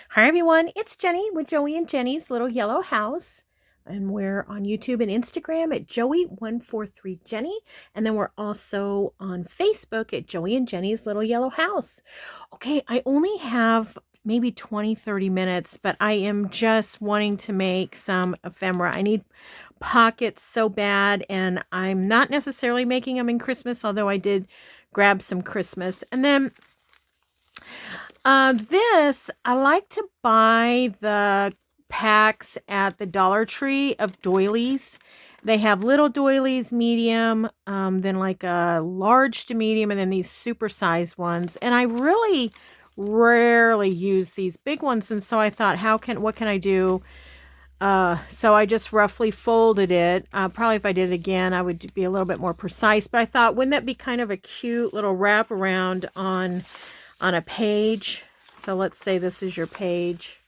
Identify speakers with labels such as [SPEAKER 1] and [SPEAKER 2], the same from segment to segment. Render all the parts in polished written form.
[SPEAKER 1] Hi everyone, it's Jenny with Joey and Jenny's Little Yellow House. And we're on YouTube and Instagram at Joey143Jenny. And then we're also on Facebook at Joey and Jenny's Little Yellow House. Okay, I only have maybe 20-30 minutes, but I am just wanting to make some ephemera. I need pockets so bad, and I'm not necessarily making them in Christmas, although I did grab some Christmas. And then this, I like to buy the packs at the Dollar Tree of doilies. They have little doilies, medium, then like a large to medium, and then these super size ones. And I really rarely use these big ones. And so I thought, what can I do? So I just roughly folded it. Probably if I did it again, I would be a little bit more precise. But I thought, wouldn't that be kind of a cute little wraparound on a page? So let's say this is your page.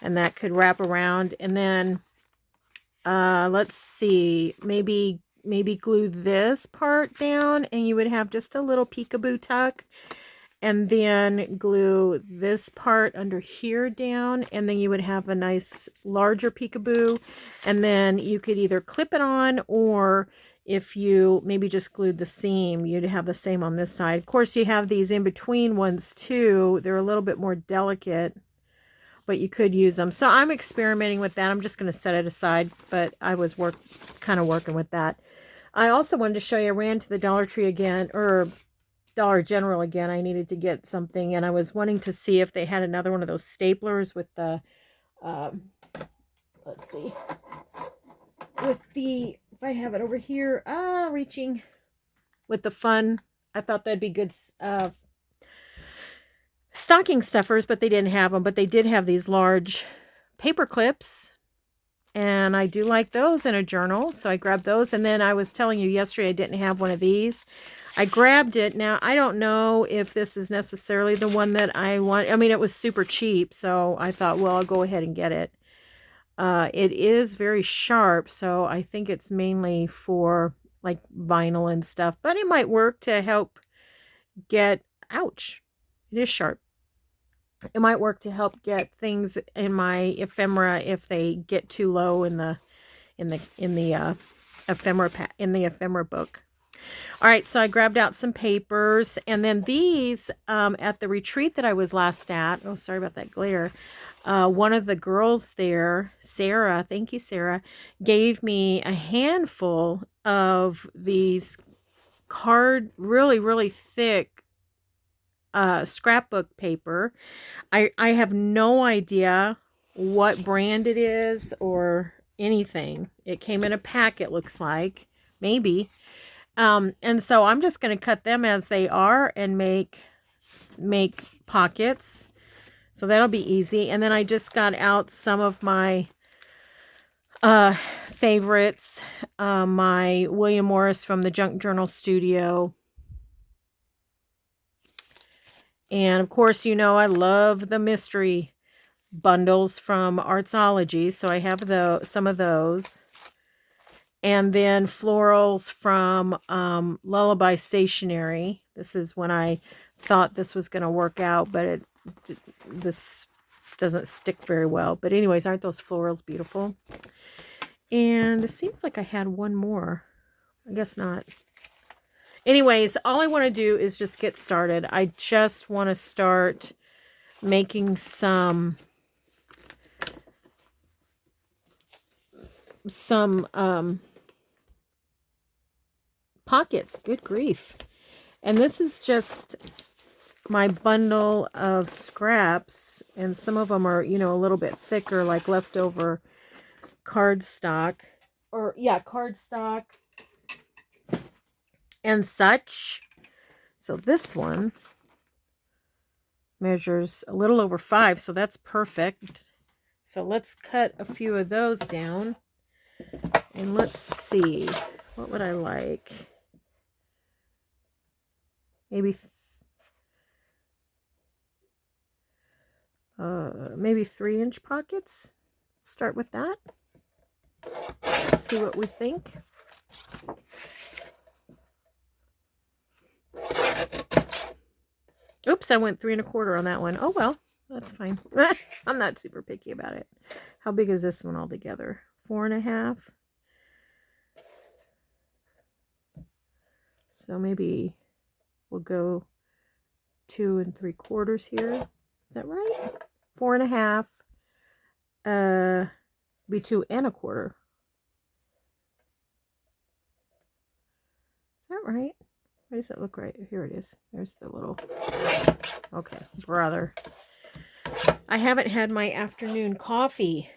[SPEAKER 1] And that could wrap around. And then let's see, maybe glue this part down, and you would have just a little peekaboo tuck. And then glue this part under here down, and then you would have a nice larger peekaboo. And then you could either clip it on, or if you maybe just glued the seam, you'd have the same on this side. Of course, you have these in between ones too. They're a little bit more delicate, but you could use them. So I'm experimenting with that. I'm just going to set it aside, but I was kind of working with that. I also wanted to show you, I ran to the Dollar Tree again, or Dollar General again. I needed to get something, and I was wanting to see if they had another one of those staplers with the, let's see, with the, if I have it over here, reaching, with the fun, I thought that'd be good stocking stuffers, but they didn't have them. But they did have these large paper clips, and I do like those in a journal, so I grabbed those. And then I was telling you yesterday I didn't have one of these. I grabbed it. Now, I don't know if this is necessarily the one that I want. I mean, it was super cheap, so I thought, well, I'll go ahead and get it. It is very sharp, so I think it's mainly for like vinyl and stuff, but it might work to help get, ouch, it is sharp. It might work to help get things in my ephemera if they get too low in the ephemera book. All right, so I grabbed out some papers, and then these at the retreat that I was last at. Oh, sorry about that glare. One of the girls there, Sarah, thank you, Sarah, gave me a handful of these really thick scrapbook paper. I have no idea what brand it is or anything. It came in a pack, it looks like, maybe. And so I'm just going to cut them as they are and make pockets. So that'll be easy. And then I just got out some of my favorites. My William Morris from the Junk Journal Studio. And of course, you know, I love the mystery bundles from Artsology. So I have some of those. And then florals from Lullaby Stationery. This is when I thought this was going to work out, but this doesn't stick very well. But anyways, aren't those florals beautiful? And it seems like I had one more. I guess not. Anyways, all I want to do is just get started. I just want to start making some pockets. Good grief. And this is just my bundle of scraps, and some of them are, you know, a little bit thicker, like leftover cardstock, or yeah, cardstock and such. So this one measures a little over 5, so that's perfect. So let's cut a few of those down, and let's see, what would I like? Maybe maybe 3-inch pockets. Start with that. See what we think. Oops, I went 3 1/4 on that one. Oh, well, that's fine. I'm not super picky about it. How big is this one altogether? 4 1/2. So maybe we'll go 2 3/4 here. Is that right? 4 1/2. Be 2 1/4. Is that right? Why does that look right? Here it is. There's the little... Okay, brother. I haven't had my afternoon coffee.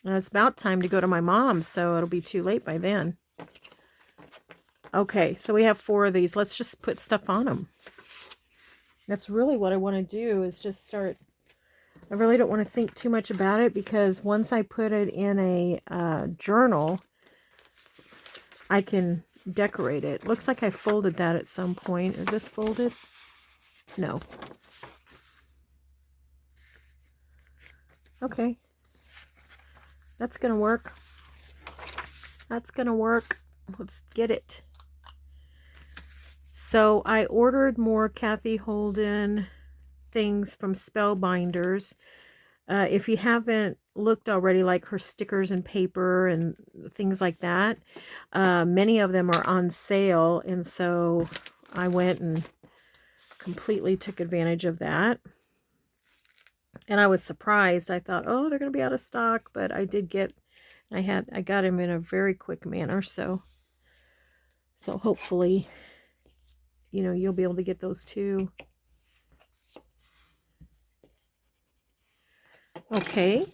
[SPEAKER 1] It's about time to go to my mom's, so it'll be too late by then. Okay, so we have 4 of these. Let's just put stuff on them. That's really what I want to do, is just start... I really don't want to think too much about it, because once I put it in a journal, I can decorate it. Looks like I folded that at some point. Is this folded? No. Okay. That's gonna work. That's gonna work. Let's get it. So I ordered more Kathy Holden things from Spellbinders. If you haven't looked already, like her stickers and paper and things like that, many of them are on sale, and so I went and completely took advantage of that. And I was surprised. I thought, oh, they're going to be out of stock, but I did get, I got them in a very quick manner, so hopefully, you know, you'll be able to get those too. Okay,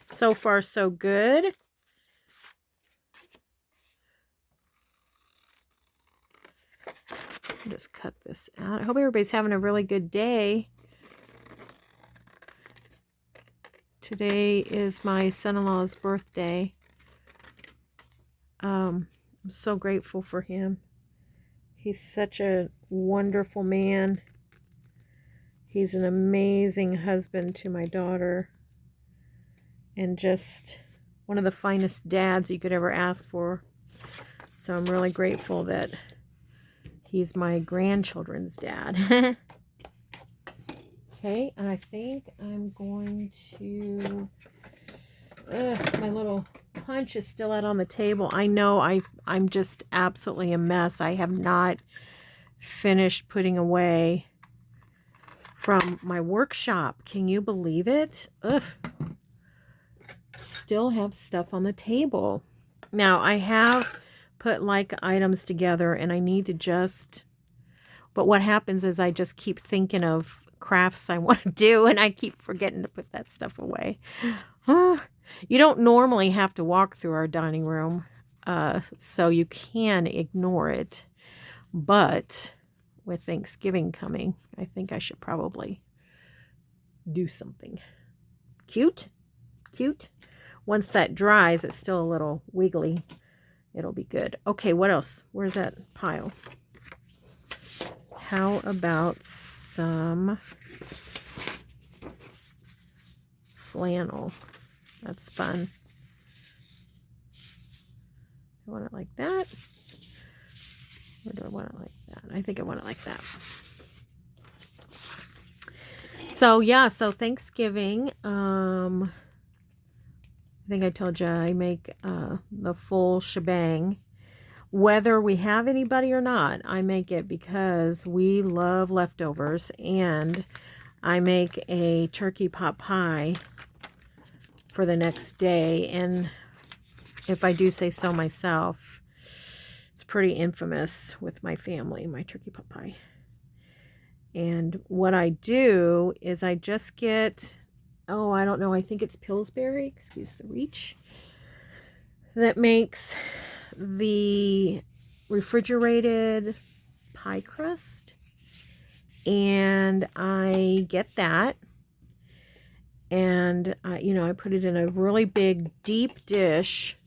[SPEAKER 1] so far so good. I'll just cut this out. I hope everybody's having a really good day. Today is my son-in-law's birthday. I'm so grateful for him. He's such a wonderful man. He's an amazing husband to my daughter, and just one of the finest dads you could ever ask for. So I'm really grateful that he's my grandchildren's dad. Okay, I think I'm going to... my little punch is still out on the table. I know I'm just absolutely a mess. I have not finished putting away from my workshop. Can you believe it? Ugh. Still have stuff on the table. Now, I have put like items together, and I need to just... But what happens is I just keep thinking of crafts I want to do, and I keep forgetting to put that stuff away. You don't normally have to walk through our dining room, so you can ignore it. But with Thanksgiving coming, I think I should probably do something. Cute? Cute? Once that dries, it's still a little wiggly. It'll be good. Okay, what else? Where's that pile? How about some flannel? That's fun. I want it like that. Or do I want it like that? I think I want it like that. So yeah, so Thanksgiving, I think I told you I make the full shebang. Whether we have anybody or not, I make it because we love leftovers, and I make a turkey pot pie for the next day. And if I do say so myself, it's pretty infamous with my family, my turkey pot pie. And what I do is I just get, oh, I don't know, I think it's Pillsbury, excuse the reach, that makes the refrigerated pie crust. And I get that, and you know, I put it in a really big deep dish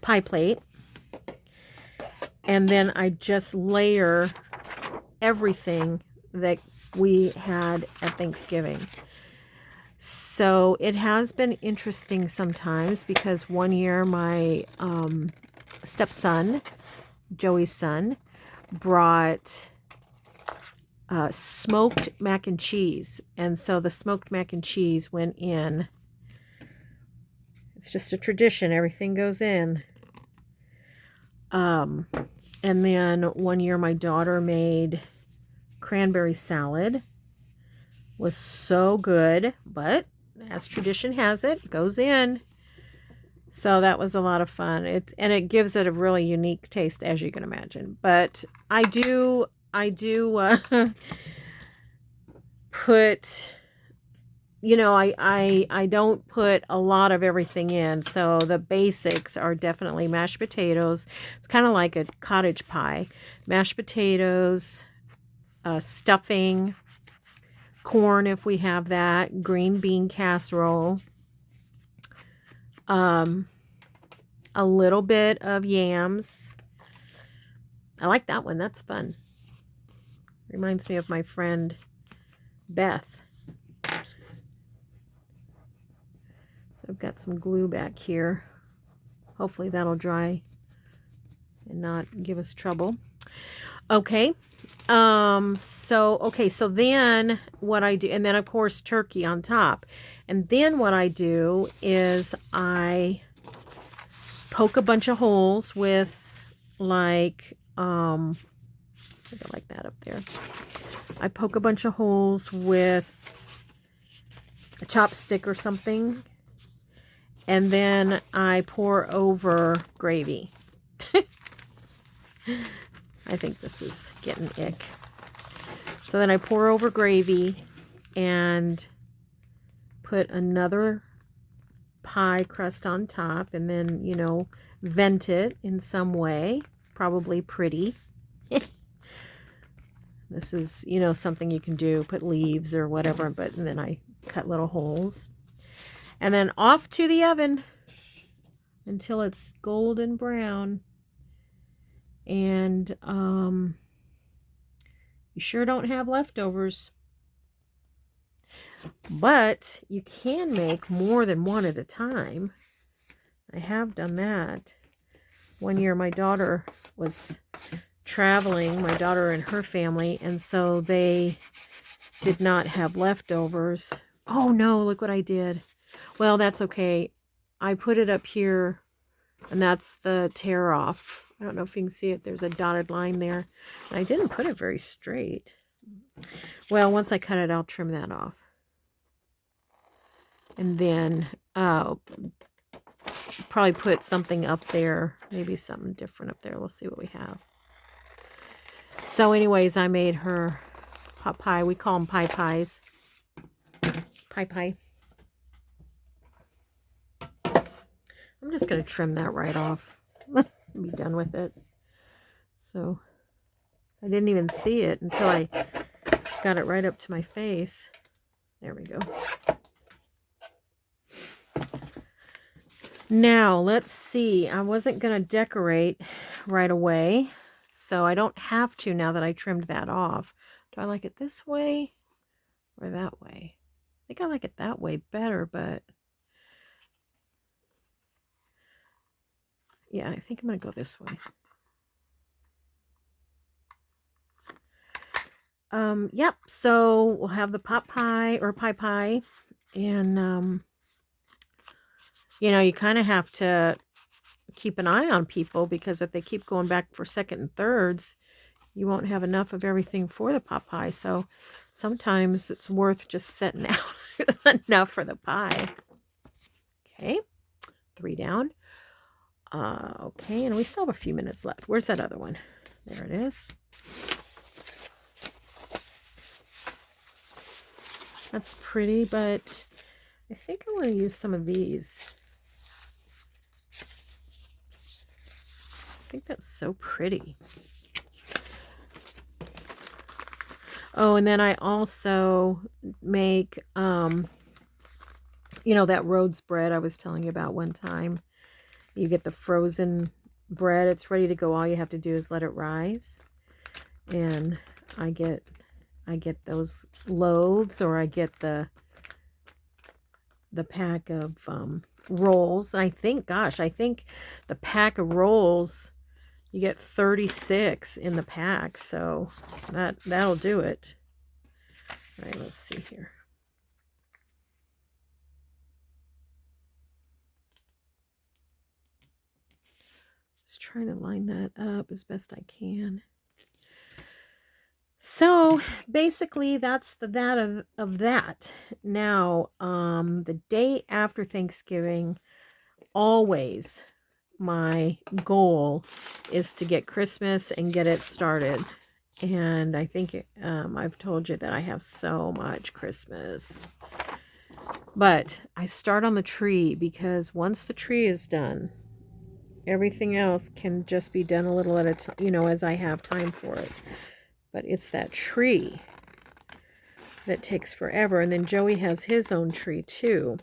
[SPEAKER 1] pie plate, and then I just layer everything that we had at Thanksgiving. So it has been interesting sometimes, because one year my stepson, Joey's son, brought smoked mac and cheese. And so the smoked mac and cheese went in. It's just a tradition. Everything goes in. And then one year my daughter made cranberry salad. Was so good, but as tradition has it, goes in. So that was a lot of fun. And it gives it a really unique taste, as you can imagine. But I do put, you know, I don't put a lot of everything in. So the basics are definitely mashed potatoes. It's kind of like a cottage pie. Mashed potatoes, stuffing, corn if we have that, green bean casserole, a little bit of yams. I like that one. That's fun. Reminds me of my friend Beth. So I've got some glue back here. Hopefully that'll dry and not give us trouble. Okay. So then what I do, and then of course turkey on top. And then what I do is I poke a bunch of holes with like, I like that up there. I poke a bunch of holes with a chopstick or something. And then I pour over gravy. I think this is getting ick. So then I pour over gravy and put another pie crust on top, and then, you know, vent it in some way, probably pretty. This is, you know, something you can do, put leaves or whatever, but and then I cut little holes. And then off to the oven until it's golden brown. And you sure don't have leftovers. But you can make more than one at a time. I have done that. One year my daughter was traveling, my daughter and her family, and so they did not have leftovers. Oh no, look what I did. Well, that's okay. I put it up here, and that's the tear off. I don't know if you can see it. There's a dotted line there. And I didn't put it very straight. Well, once I cut it, I'll trim that off. And then probably put something up there. Maybe something different up there. We'll see what we have. So anyways, I made her pot pie. We call them pie pies. Pie pie. I'm just going to trim that right off. Be done with it. So I didn't even see it until I got it right up to my face. There we go. Now let's see. I wasn't going to decorate right away, so I don't have to now that I trimmed that off. Do I like it this way or that way? I think I like it that way better, but yeah, I think I'm going to go this way. Yep, so we'll have the pot pie or pie pie. And, you know, you kind of have to keep an eye on people, because if they keep going back for second and thirds, you won't have enough of everything for the pot pie. So sometimes it's worth just setting out enough for the pie. Okay, 3 down. Okay, and we still have a few minutes left. Where's that other one? There it is. That's pretty, but I think I want to use some of these. I think that's so pretty. Oh, and then I also make, you know, that Rhodes bread I was telling you about one time. You get the frozen bread. It's ready to go. All you have to do is let it rise. And I get those loaves, or I get the pack of rolls. And I think, gosh, I think the pack of rolls, you get 36 in the pack. So that'll do it. All right, let's see here. Just trying to line that up as best I can. So basically that's that of that. Now, the day after Thanksgiving, always my goal is to get Christmas and get it started. And I think I've told you that I have so much Christmas. But I start on the tree because once the tree is done, everything else can just be done a little at a time, you know, as I have time for it. But it's that tree that takes forever. And then Joey has his own tree too.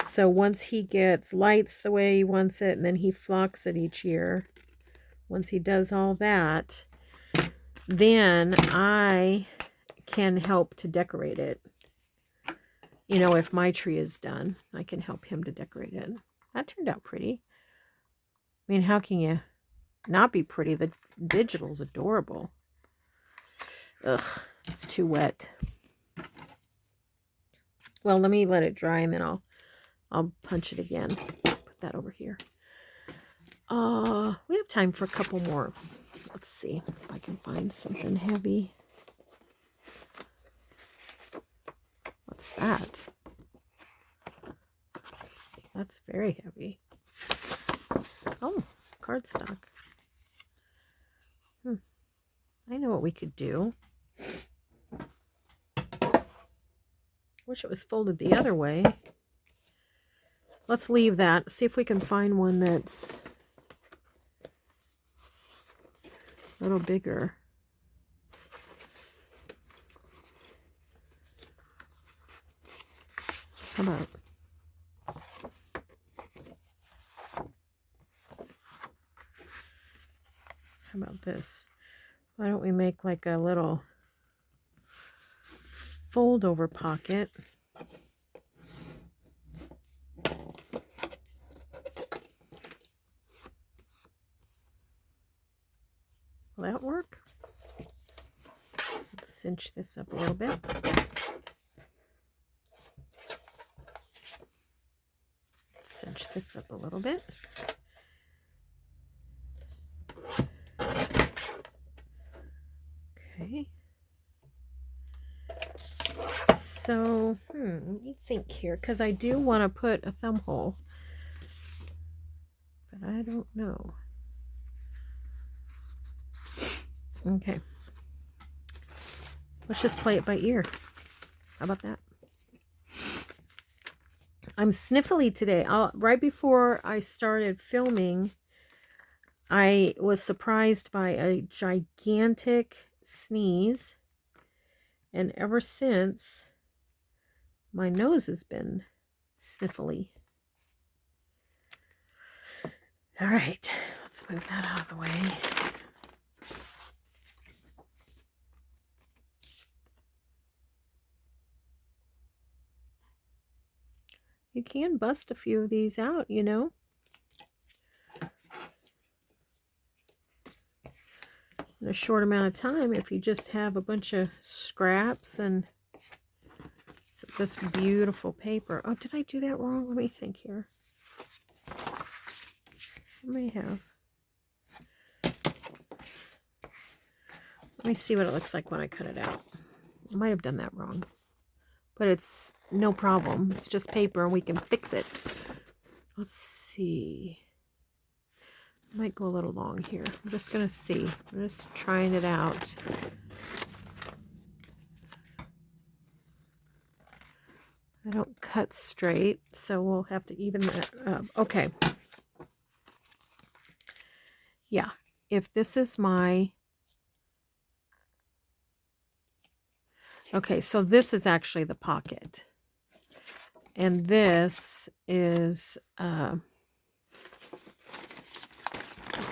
[SPEAKER 1] So once he gets lights the way he wants it, and then he flocks it each year, once he does all that, then I can help to decorate it. You know, if my tree is done, I can help him to decorate it. That turned out pretty. I mean, how can you not be pretty? The digital's adorable. Ugh, it's too wet. Well, let me let it dry and then I'll punch it again. Put that over here. We have time for a couple more. Let's see if I can find something heavy. What's that? That's very heavy. Oh, cardstock. I know what we could do. Wish it was folded the other way. Let's leave that. See if we can find one that's a little bigger. How about this? Why don't we make like a little fold over pocket? Will that work? Let's cinch this up a little bit. Cinch this up a little bit. Okay. So, let me think here, because I do want to put a thumb hole, but I don't know. Okay. Let's just play it by ear. How about that? I'm sniffly today. Right before I started filming, I was surprised by a gigantic sneeze. And ever since, my nose has been sniffly. All right, let's move that out of the way. You can bust a few of these out, you know. In a short amount of time, if you just have a bunch of scraps and this beautiful paper. Oh, did I do that wrong? Let me think here. I may have. Let me see what it looks like when I cut it out. I might have done that wrong. But it's no problem. It's just paper and we can fix it. Let's see. I might go a little long here. I'm just going to see. I'm just trying it out. I don't cut straight, so we'll have to even that up. Okay. Yeah. If this is my... Okay, so this is actually the pocket. And this is a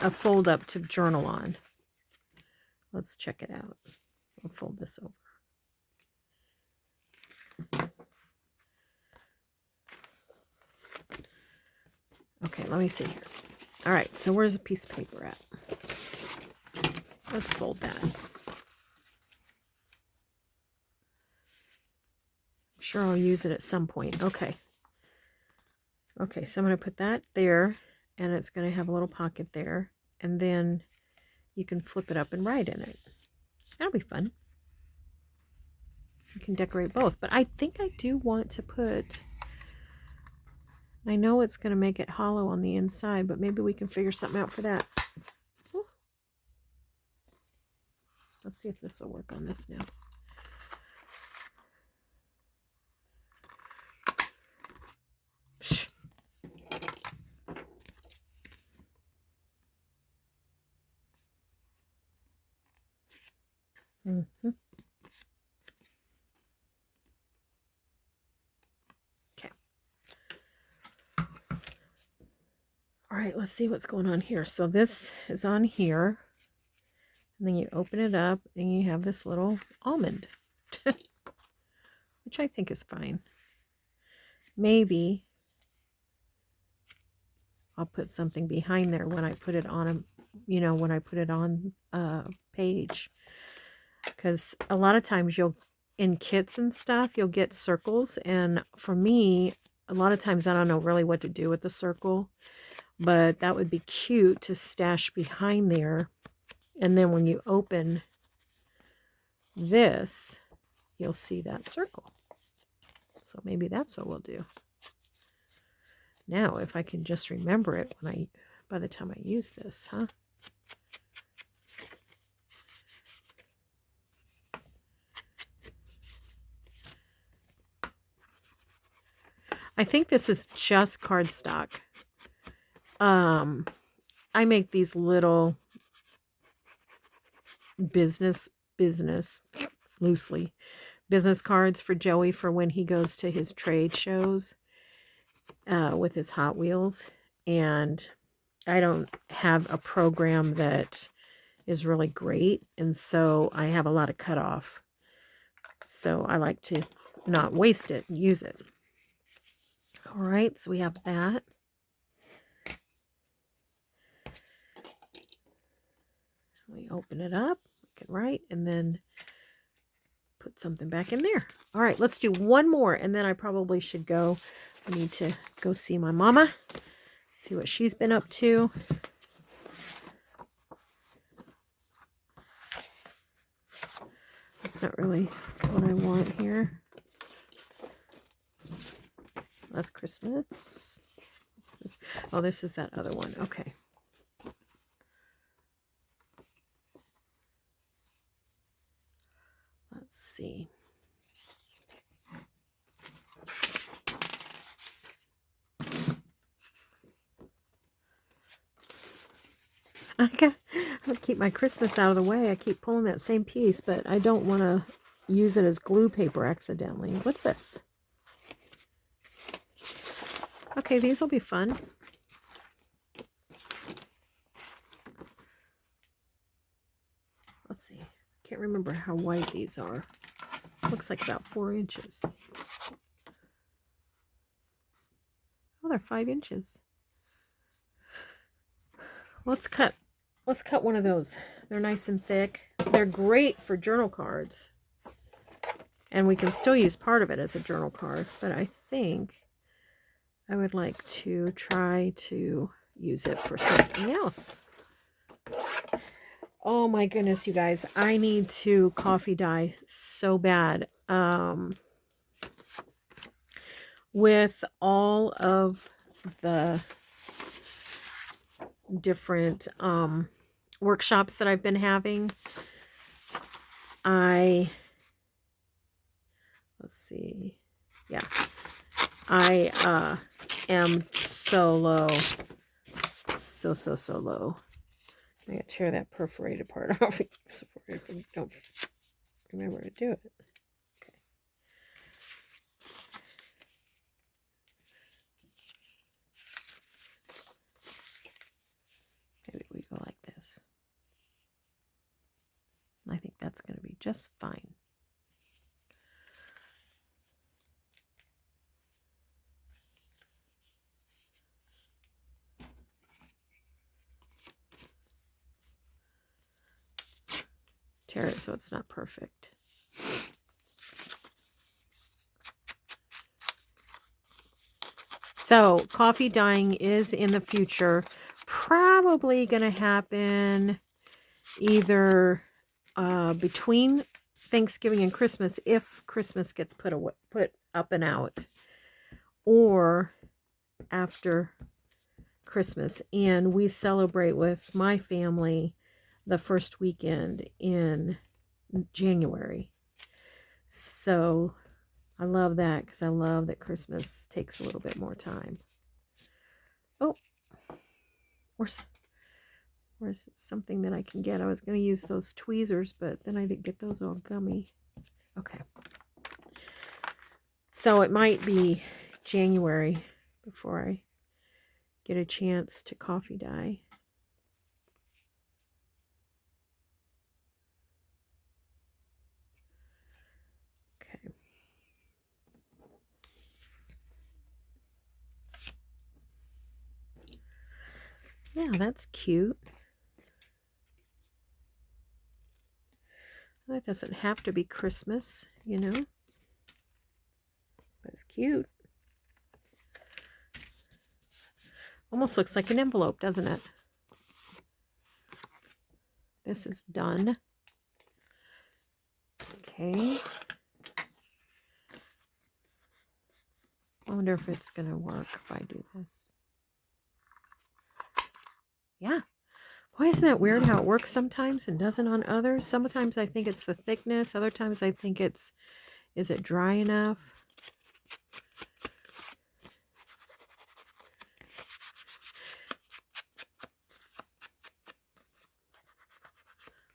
[SPEAKER 1] fold up to journal on. Let's check it out. I'll fold this over. Okay, let me see here. All right, so where's the piece of paper at? Let's fold that. sure I'll use it at some point. Okay. Okay, so I'm going to put that there, and it's going to have a little pocket there, and then you can flip it up and write in it. That'll be fun. You can decorate both, but I think I do want to put, I know it's going to make it hollow on the inside, but maybe we can figure something out for that. Ooh. Let's see if this will work on this now. Mm-hmm. Okay. All right, let's see what's going on here. So this is on here, and then you open it up, and you have this little almond, which I think is fine. Maybe I'll put something behind there when I put it on a, when I put it on a page. Because a lot of times in kits and stuff, you'll get circles. And for me, a lot of times I don't know really what to do with the circle. But that would be cute to stash behind there. And then when you open this, you'll see that circle. So maybe that's what we'll do. Now, if I can just remember it by the time I use this, huh? I think this is just cardstock. I make these little business cards for Joey for when he goes to his trade shows with his Hot Wheels. And I don't have a program that is really great, and so I have a lot of cutoff. So I like to not waste it and use it. All right, so we have that. We open it up, we can write, and then put something back in there. All right, let's do one more, and then I probably should go. I need to go see my mama, see what she's been up to. That's not really what I want here. That's Christmas. What's this? Oh, this is that other one. Okay. Let's see. I'll keep my Christmas out of the way. I keep pulling that same piece, but I don't want to use it as glue paper accidentally. What's this? Okay, these will be fun. Let's see. I can't remember how wide these are. Looks like about 4 inches. Oh, they're 5 inches. Let's cut one of those. They're nice and thick. They're great for journal cards. And we can still use part of it as a journal card, but I think I would like to try to use it for something else. Oh my goodness, you guys. I need to coffee dye so bad. With all of the different workshops that I've been having, let's see. Yeah. I am so low. So low. I gotta tear that perforated part off if I don't remember to do it. Okay. Maybe we go like this. I think that's going to be just fine. Tear it so it's not perfect. So coffee dyeing is in the future. Probably going to happen either between Thanksgiving and Christmas, if Christmas gets put up and out, or after Christmas. And we celebrate with my family the first weekend in January. So I love that, because I love that Christmas takes a little bit more time. Oh, where's something that I can get? I was going to use those tweezers, but then I didn't get those all gummy. Okay. So it might be January before I get a chance to coffee dye. Okay. Yeah, that's cute. That doesn't have to be Christmas, you know. But it's cute. Almost looks like an envelope, doesn't it? This is done. Okay. I wonder if it's going to work if I do this. Yeah. Why isn't that weird how it works sometimes and doesn't on others? Sometimes I think it's the thickness. Other times I think it's, is it dry enough?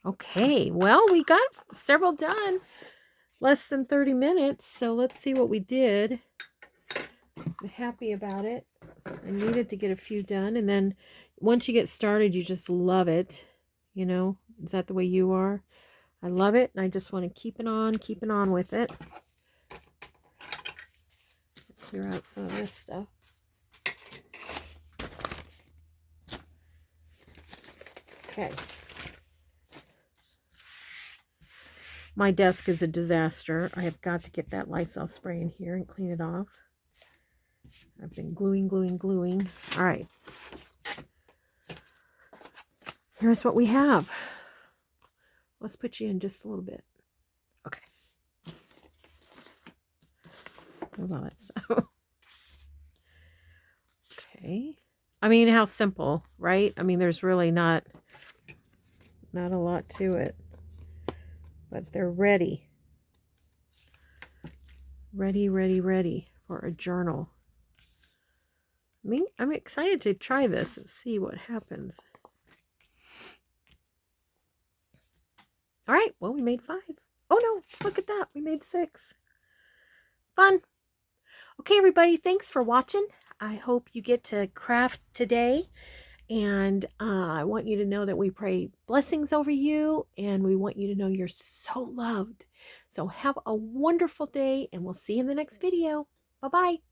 [SPEAKER 1] Okay, well, we got several done. Less than 30 minutes, so let's see what we did. I'm happy about it. I needed to get a few done, and then once you get started, you just love it. You know, is that the way you are? I love it, and I just want to keep it on with it. Clear out some of this stuff. Okay. My desk is a disaster. I have got to get that Lysol spray in here and clean it off. I've been gluing. All right. Here's what we have. Let's put you in just a little bit. Okay. Well, that's okay. I mean, how simple, right? I mean, there's really not a lot to it. But they're ready. Ready for a journal. I mean, I'm excited to try this and see what happens. All right, well, we made 5. Oh no, look at that. We made 6. Fun. Okay, everybody, thanks for watching. I hope you get to craft today. And I want you to know that we pray blessings over you, and we want you to know you're so loved. So have a wonderful day, and we'll see you in the next video. Bye-bye.